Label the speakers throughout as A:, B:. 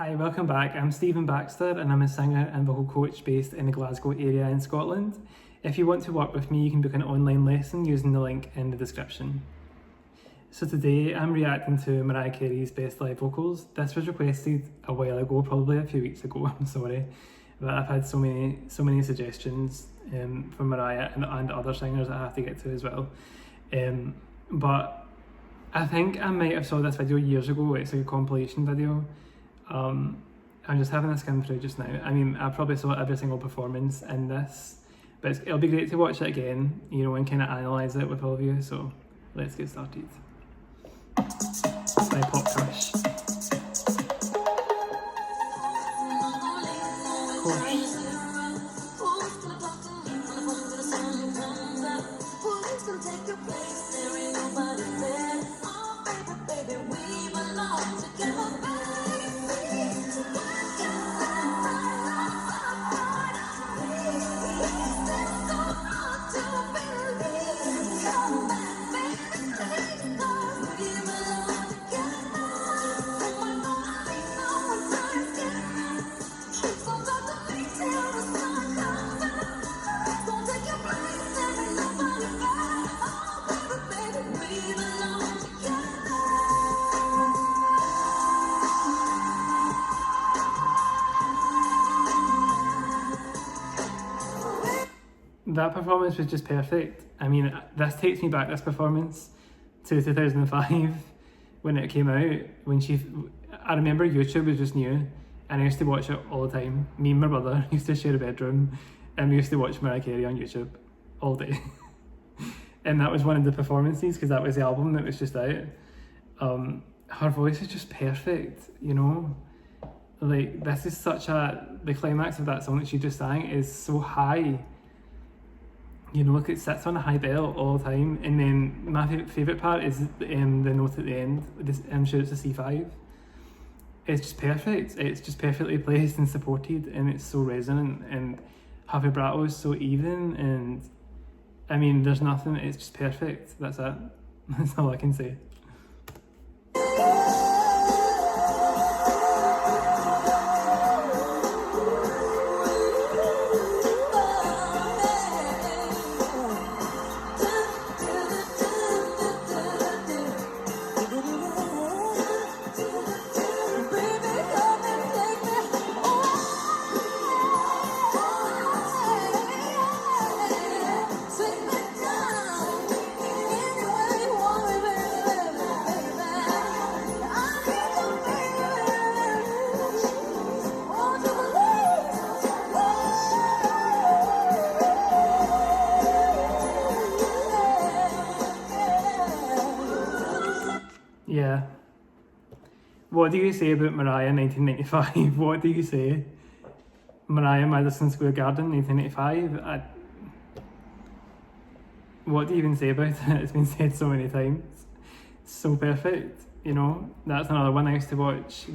A: Hi, welcome back. I'm Stephen Baxter and I'm a singer and vocal coach based in the Glasgow area in Scotland. If you want to work with me, you can book an online lesson using the link in the description. So today I'm reacting to Mariah Carey's Best Live Vocals. This was requested a while ago, probably a few weeks ago, I'm sorry. But I've had so many suggestions from Mariah and other singers that I have to get to as well. But I think I might have saw this video years ago. It's like a compilation video. I'm just having a skim through just now. I mean, I probably saw every single performance in this, but it'll be great to watch it again, you know, and kind of analyse it with all of you. So let's get started. My pop crush. Of course. That performance was just perfect. I mean, this takes me back, this performance, to 2005 when it came out. I remember YouTube was just new and I used to watch it all the time. Me and my brother used to share a bedroom and we used to watch Mariah Carey on YouTube all day. And that was one of the performances because that was the album that was just out. Her voice is just perfect, you know? Like, this is the climax of that song that she just sang is so high. You know, it sits on a high bell all the time, and then my favourite part is the note at the end. I'm sure it's a C5. It's just perfect. It's just perfectly placed and supported, and it's so resonant, and her vibrato is so even, and I mean, there's nothing. It's just perfect. That's it. That's all I can say. Yeah. What do you say about Mariah 1995? What do you say? Mariah Madison Square Garden 1985? What do you even say about it? It's been said so many times. So perfect, you know? That's another one I used to watch.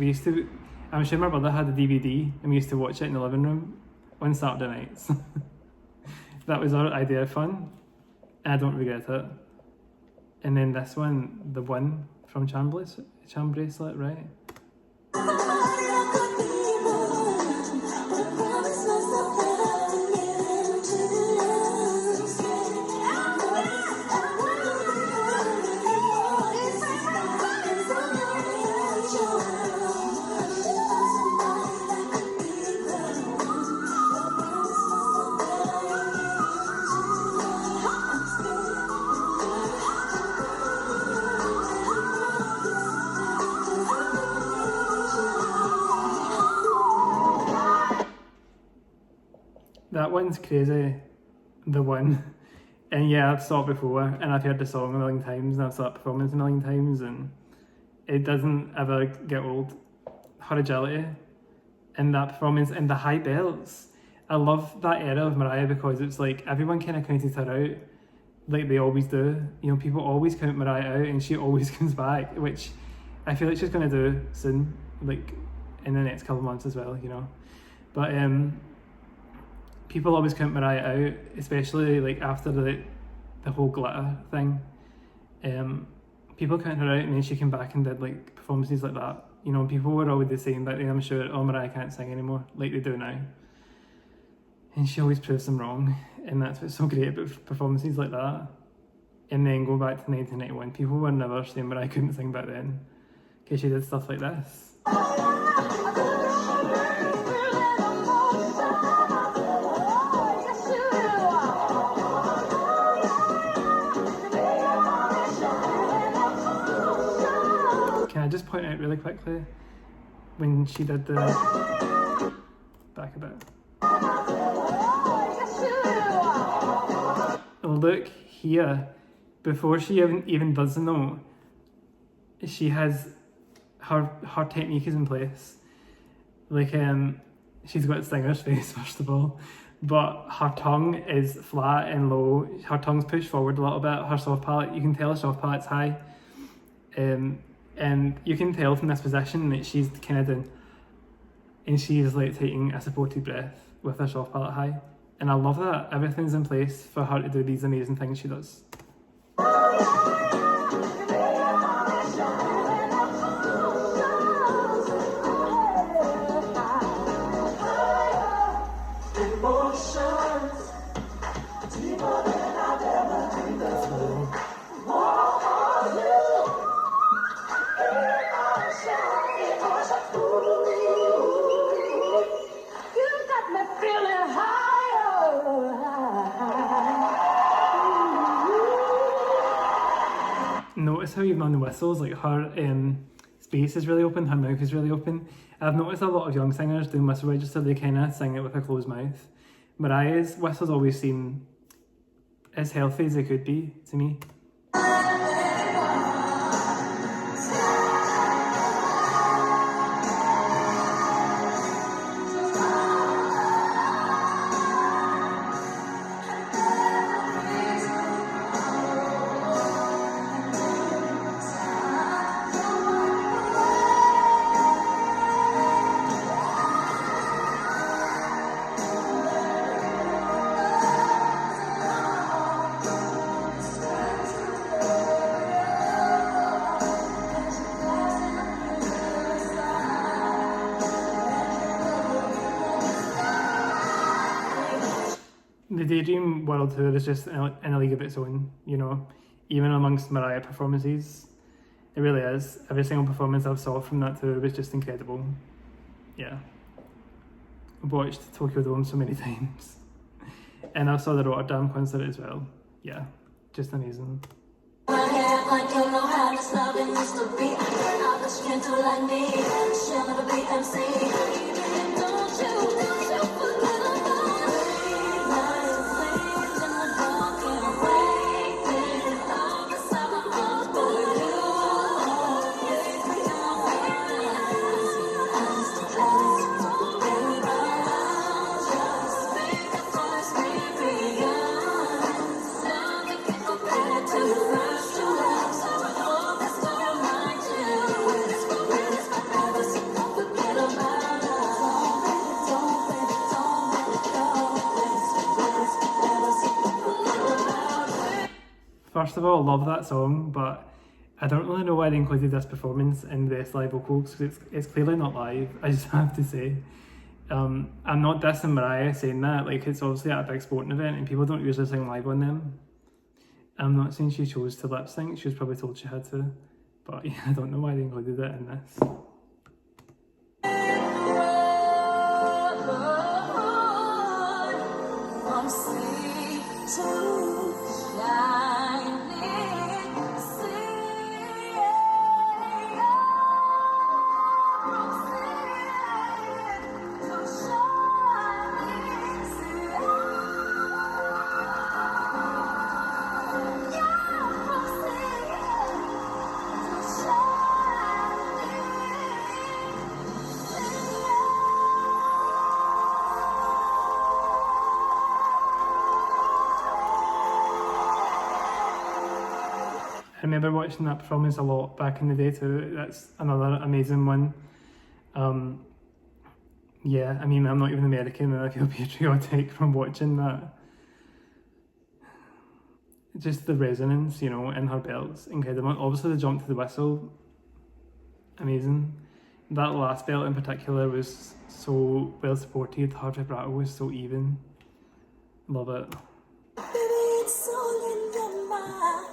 A: I'm sure my brother had a DVD and we used to watch it in the living room on Saturday nights. That was our idea of fun. And I don't regret it. And then this one, the one from Charm Bracelet, right? That one's crazy, the one. And yeah, I've saw it before and I've heard the song a million times and I've saw that performance a million times and it doesn't ever get old. Her agility and that performance and the high belts. I love that era of Mariah because it's like everyone kind of counted her out like they always do. You know, people always count Mariah out and she always comes back, which I feel like she's going to do soon, like in the next couple of months as well, you know. But people always count Mariah out, especially like after the whole glitter thing. People count her out and then she came back and did like performances like that, You know, people were always saying back then, I'm sure, oh, Mariah can't sing anymore, like they do now. And she always proves them wrong. And that's what's so great about performances like that. And then go back to 1991, people were never saying Mariah couldn't sing back then, because she did stuff like this. Can I just point out really quickly when she did the back a bit? Look here, before she even does the note, she has her technique is in place. Like she's got singer's face first of all, but her tongue is flat and low. Her tongue's pushed forward a little bit. Her soft palate, you can tell her soft palate's high. And you can tell from this position that she's kind of doing, and she's like taking a supported breath with her soft palate high. And I love that. Everything's in place for her to do these amazing things she does. Notice how even on the whistles, like her space is really open, her mouth is really open. I've noticed a lot of young singers doing whistle register, they kind of sing it with a closed mouth. Mariah's whistles always seem as healthy as they could be to me. The Daydream World Tour is just in a league of its own, you know, even amongst Mariah performances. It really is. Every single performance I've saw from that tour was just incredible. Yeah. I've watched Tokyo Dome so many times. And I saw the Rotterdam concert as well. Yeah, just amazing. First of all, love that song, but I don't really know why they included this performance in the best live vocals, because it's clearly not live, I just have to say. I'm not dissing Mariah saying that, like it's obviously at a big sporting event and people don't usually sing live on them. I'm not saying she chose to lip sync, she was probably told she had to, but yeah, I don't know why they included it in this. I remember watching that performance a lot back in the day too. That's another amazing one. Yeah, I mean, I'm not even American and I feel patriotic from watching that. Just the resonance, you know, in her belts, incredible. Obviously the jump to the whistle, amazing. That last belt in particular was so well supported. Her vibrato was so even. Love it.
B: Baby, it's all in your mind.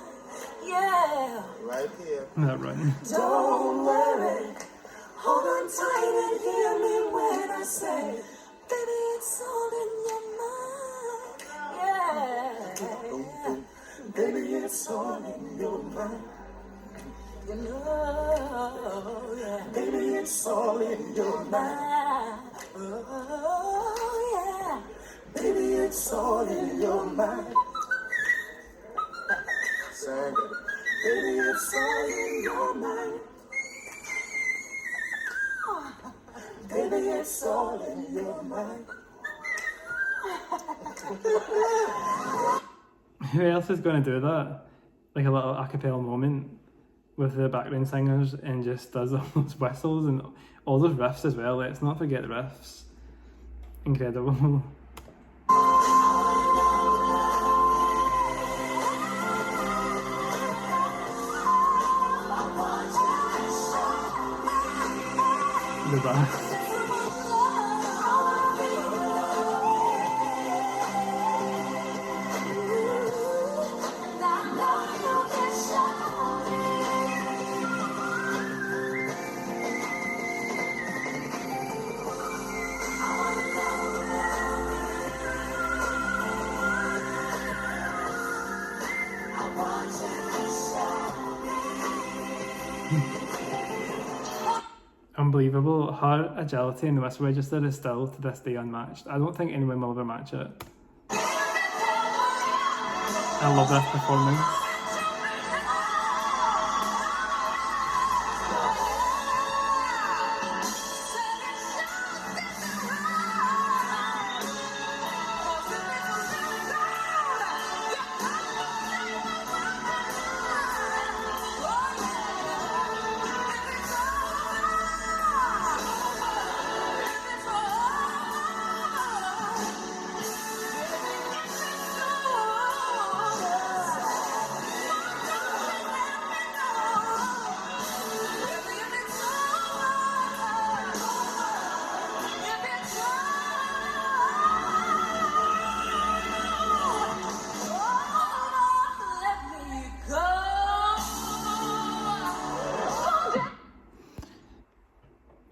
B: Yeah.
C: Right here.
A: That run.
B: Don't worry. Hold on tight and hear me when I say, baby, it's all in your mind. Yeah. Baby, it's all in your mind. You know, yeah. Baby, it's all in your mind. Oh, yeah. Baby, it's all in your mind.
C: Sing it.
B: Baby, it's all in your mind. Baby, it's all in your mind.
A: Who else is going to do that? Like a little a cappella moment with the background singers and just does all those whistles and all those riffs as well. Let's not forget the riffs. Incredible. The bass. Unbelievable. Her agility in the whistle register is still to this day unmatched. I don't think anyone will ever match it. I love this performance.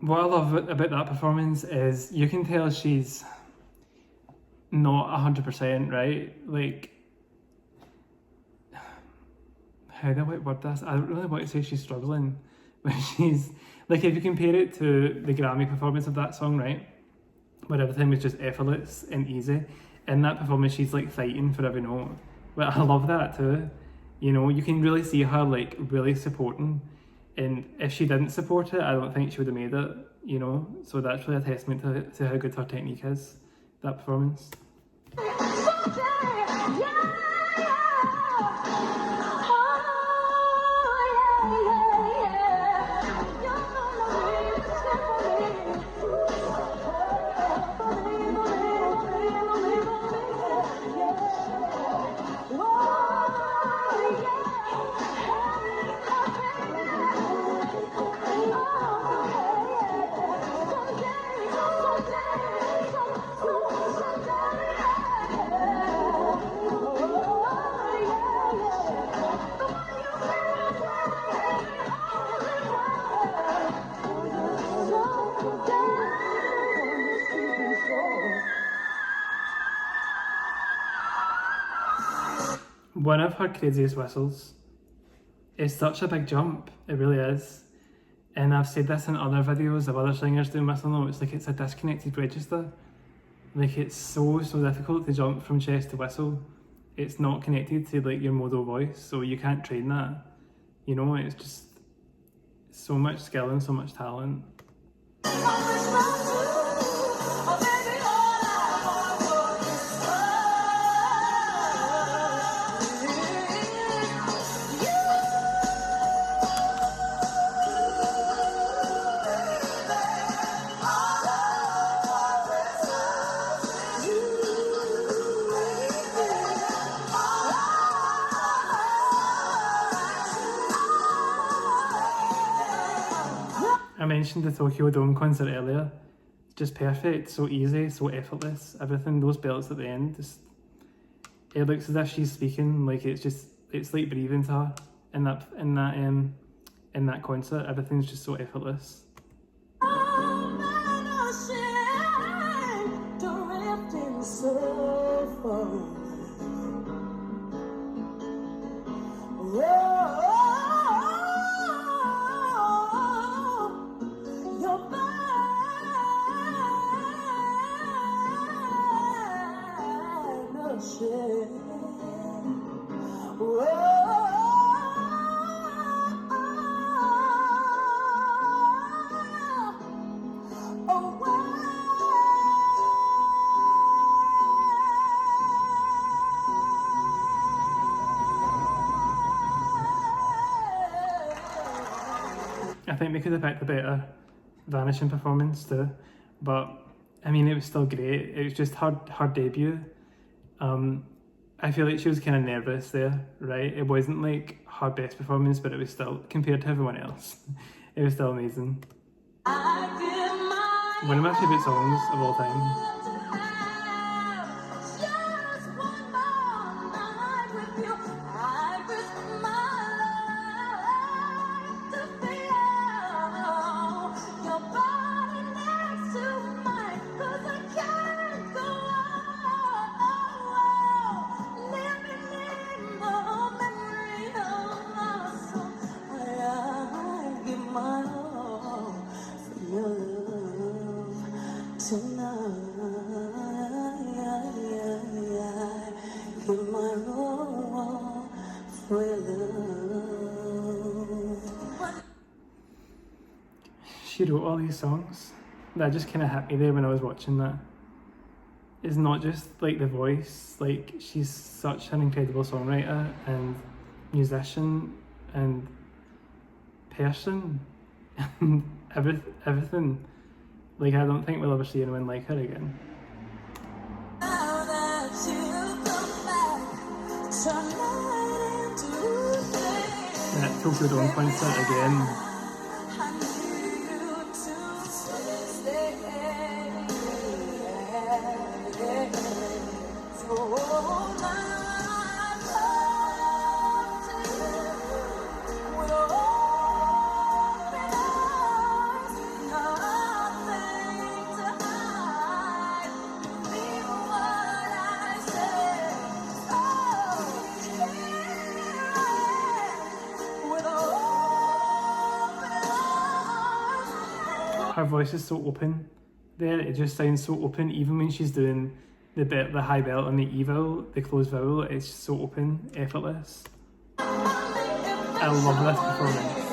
A: What I love about that performance is you can tell she's not 100%, right? Like, how do I word this? I don't really want to say she's struggling, but she's, like, if you compare it to the Grammy performance of that song, right? Where everything was just effortless and easy. In that performance, she's like fighting for every note. But I love that too. You know, you can really see her like really supporting. And if she didn't support it, I don't think she would have made it, you know? So that's really a testament to how good her technique is, that performance. One of her craziest whistles is such a big jump, it really is. And I've said this in other videos of other singers doing whistle notes, like it's a disconnected register. Like it's so difficult to jump from chest to whistle. It's not connected to like your modal voice, so you can't train that. You know, it's just so much skill and so much talent. I mean, mentioned the Tokyo Dome concert earlier. Just perfect, so easy, so effortless. Everything, those belts at the end, just it looks as if she's speaking. Like it's like breathing to her in that concert. Everything's just so effortless. I think they could have picked a better Vanishing performance too, but I mean it was still great. It was just her debut. I feel like she was kind of nervous there, right? It wasn't like her best performance, but it was still, compared to everyone else, it was still amazing. One of my favourite songs of all time. She wrote all these songs. That just kind of hit me there when I was watching that. It's not just like the voice, like she's such an incredible songwriter and musician and person and everything. Like I don't think we'll ever see anyone like her again. That Tokyo Dome concert again. Her voice is so open there, it just sounds so open, even when she's doing the high belt and the evil, the closed vowel, it's just so open, effortless. I love this performance.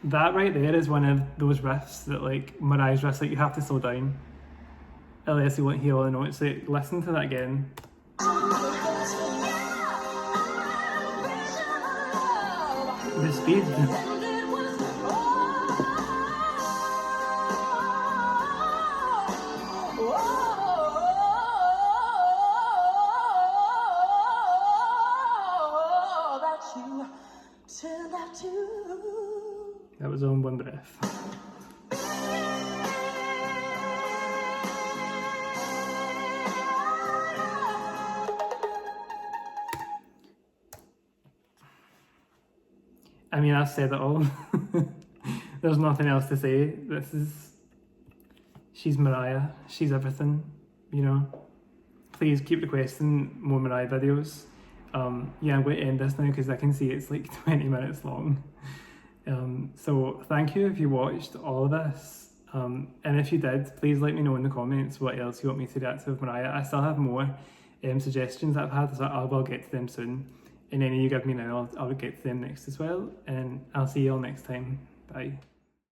A: That right there is one of those riffs that like Mariah's riffs, like you have to slow down. Unless you won't hear all the notes, like listen to that again. The speed. That was on one breath. I mean, I've said it all. There's nothing else to say. She's Mariah. She's everything, you know. Please keep requesting more Mariah videos. Yeah, I'm going to end this now because I can see it's like 20 minutes long. So thank you if you watched all of this. And if you did, please let me know in the comments what else you want me to react to with Mariah. I still have more suggestions that I've had, so I will get to them soon. And any you give me now, I'll get to them next as well. And I'll see you all next time. Bye.